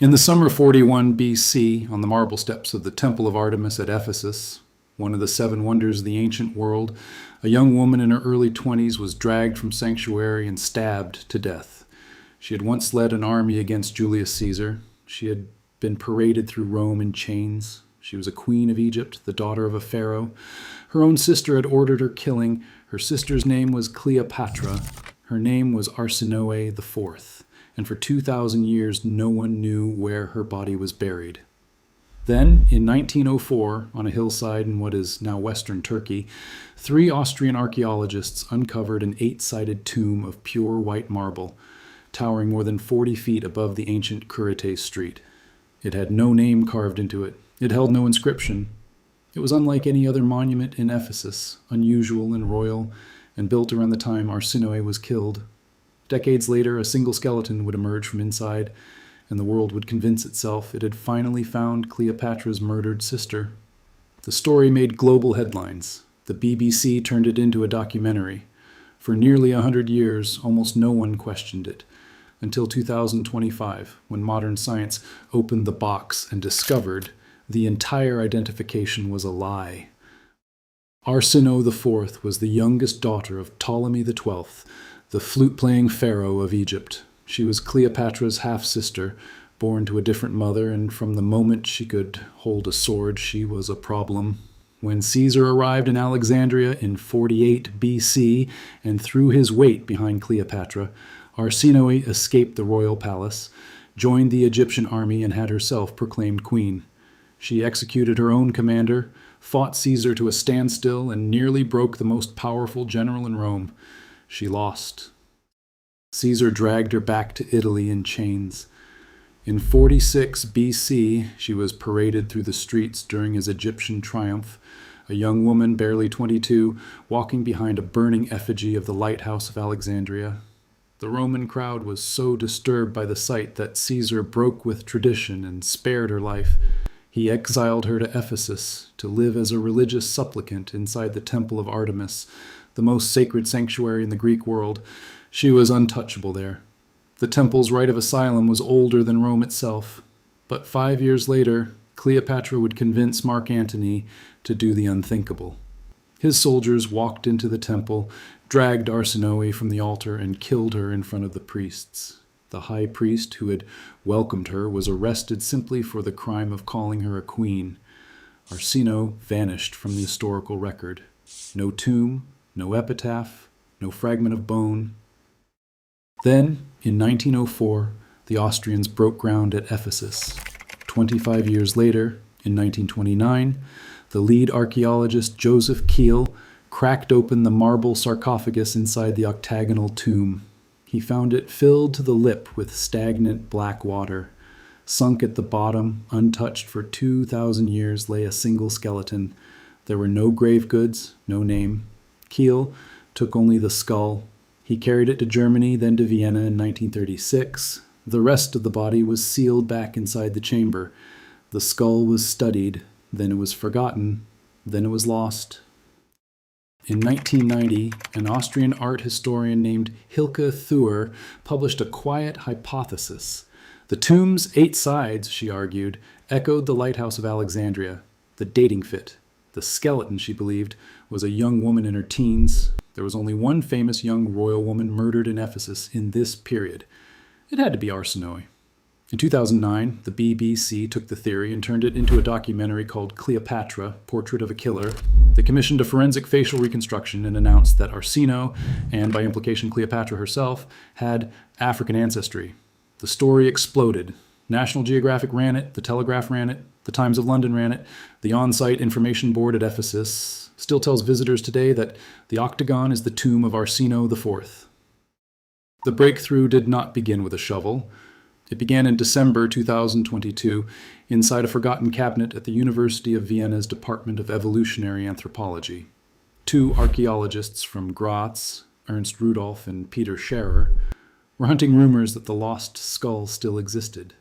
In the summer of 41 BC, on the marble steps of the Temple of Artemis at Ephesus, one of the seven wonders of the ancient world, a young woman in her early 20s was dragged from sanctuary and stabbed to death. She had once led an army against Julius Caesar. She had been paraded through Rome in chains. She was a queen of Egypt, the daughter of a pharaoh. Her own sister had ordered her killing. Her sister's name was Cleopatra. Her name was Arsinoë IV. And for 2,000 years no one knew where her body was buried. Then, in 1904, on a hillside in what is now western Turkey, 3 Austrian archaeologists uncovered an 8-sided tomb of pure white marble, towering more than 40 feet above the ancient Curate Street. It had no name carved into it. It held no inscription. It was unlike any other monument in Ephesus, unusual and royal, and built around the time Arsinoë was killed. Decades later, a single skeleton would emerge from inside, and the world would convince itself it had finally found Cleopatra's murdered sister. The story made global headlines. The BBC turned it into a documentary. For nearly 100 years, almost no one questioned it, until 2025, when modern science opened the box and discovered the entire identification was a lie. Arsinoë IV was the youngest daughter of Ptolemy XII, the flute-playing pharaoh of Egypt. She was Cleopatra's half-sister, born to a different mother, and from the moment she could hold a sword, she was a problem. When Caesar arrived in Alexandria in 48 BC and threw his weight behind Cleopatra, Arsinoë escaped the royal palace, joined the Egyptian army, and had herself proclaimed queen. She executed her own commander, fought Caesar to a standstill, and nearly broke the most powerful general in Rome. She lost. Caesar dragged her back to Italy in chains. In 46 BC, she was paraded through the streets during his Egyptian triumph, a young woman, barely 22, walking behind a burning effigy of the lighthouse of Alexandria. The Roman crowd was so disturbed by the sight that Caesar broke with tradition and spared her life. He exiled her to Ephesus to live as a religious supplicant inside the Temple of Artemis, the most sacred sanctuary in the Greek world. She was untouchable there. The temple's right of asylum was older than Rome itself. But 5 years later, Cleopatra would convince Mark Antony to do the unthinkable. His soldiers walked into the temple, dragged Arsinoë from the altar, and killed her in front of the priests. The high priest who had welcomed her was arrested simply for the crime of calling her a queen. Arsinoë vanished from the historical record. No tomb, no epitaph, no fragment of bone. Then, in 1904, the Austrians broke ground at Ephesus. 25 years later, in 1929, the lead archaeologist Joseph Keel cracked open the marble sarcophagus inside the octagonal tomb. He found it filled to the lip with stagnant black water. Sunk at the bottom, untouched for 2,000 years, lay a single skeleton. There were no grave goods, no name. Keel took only the skull. He carried it to Germany, then to Vienna in 1936. The rest of the body was sealed back inside the chamber. The skull was studied, then it was forgotten, then it was lost. In 1990, an Austrian art historian named Hilke Thur published a quiet hypothesis. The tomb's 8 sides, she argued, echoed the lighthouse of Alexandria, the dating fit. The skeleton, she believed, was a young woman in her teens. There was only one famous young royal woman murdered in Ephesus in this period. It had to be Arsinoë. In 2009, the BBC took the theory and turned it into a documentary called Cleopatra, Portrait of a Killer. They commissioned a forensic facial reconstruction and announced that Arsinoë, and by implication Cleopatra herself, had African ancestry. The story exploded. National Geographic ran it, The Telegraph ran it, The Times of London ran it. The on-site information board at Ephesus still tells visitors today that the Octagon is the tomb of Arsinoë IV. The breakthrough did not begin with a shovel. It began in December 2022 inside a forgotten cabinet at the University of Vienna's Department of Evolutionary Anthropology. 2 archaeologists from Graz, Ernst Rudolph and Peter Scherer, were hunting rumors that the lost skull still existed.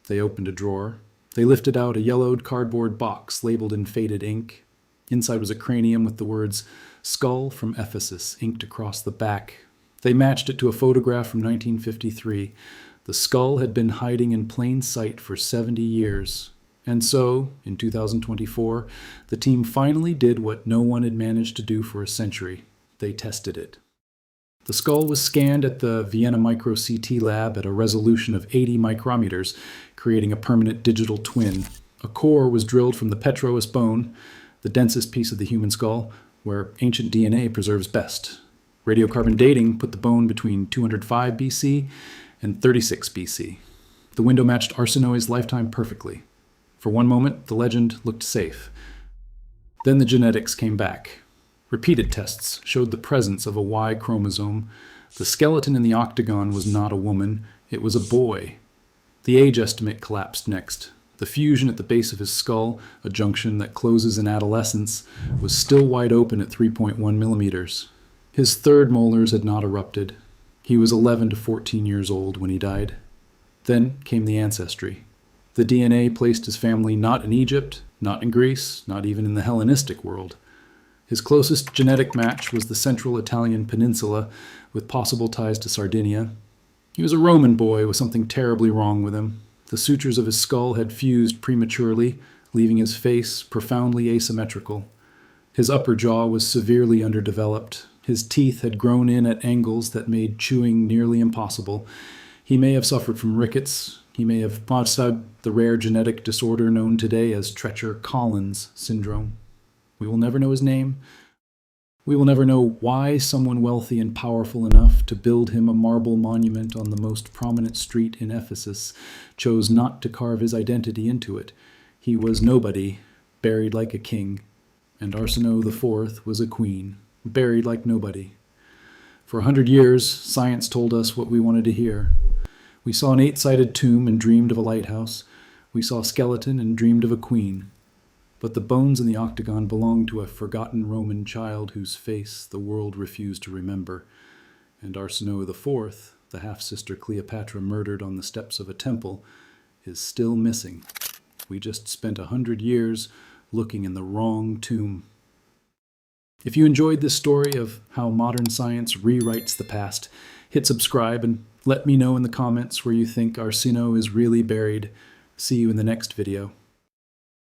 They opened a drawer. They lifted out a yellowed cardboard box labeled in faded ink. Inside was a cranium with the words "Skull from Ephesus" inked across the back. They matched it to a photograph from 1953. The skull had been hiding in plain sight for 70 years. And so, in 2024, the team finally did what no one had managed to do for a century. They tested it. The skull was scanned at the Vienna Micro CT lab at a resolution of 80 micrometers, creating a permanent digital twin. A core was drilled from the petroous bone, the densest piece of the human skull, where ancient DNA preserves best. Radiocarbon dating put the bone between 205 BC and 36 BC. The window matched Arsinoë's lifetime perfectly. For one moment, the legend looked safe. Then the genetics came back. Repeated tests showed the presence of a Y chromosome. The skeleton in the Octagon was not a woman, it was a boy. The age estimate collapsed next. The fusion at the base of his skull, a junction that closes in adolescence, was still wide open at 3.1 millimeters. His third molars had not erupted. He was 11 to 14 years old when he died. Then came the ancestry. The DNA placed his family not in Egypt, not in Greece, not even in the Hellenistic world. His closest genetic match was the central Italian peninsula, with possible ties to Sardinia. He was a Roman boy with something terribly wrong with him. The sutures of his skull had fused prematurely, leaving his face profoundly asymmetrical. His upper jaw was severely underdeveloped. His teeth had grown in at angles that made chewing nearly impossible. He may have suffered from rickets. He may have had the rare genetic disorder known today as Treacher-Collins syndrome. We will never know his name. We will never know why someone wealthy and powerful enough to build him a marble monument on the most prominent street in Ephesus chose not to carve his identity into it. He was nobody, buried like a king, and Arsinoë IV was a queen, buried like nobody. For 100 years, science told us what we wanted to hear. We saw an 8-sided tomb and dreamed of a lighthouse. We saw a skeleton and dreamed of a queen. But the bones in the Octagon belonged to a forgotten Roman child whose face the world refused to remember. And Arsinoë IV, the half-sister Cleopatra murdered on the steps of a temple, is still missing. We just spent 100 years looking in the wrong tomb. If you enjoyed this story of how modern science rewrites the past, hit subscribe and let me know in the comments where you think Arsinoë is really buried. See you in the next video.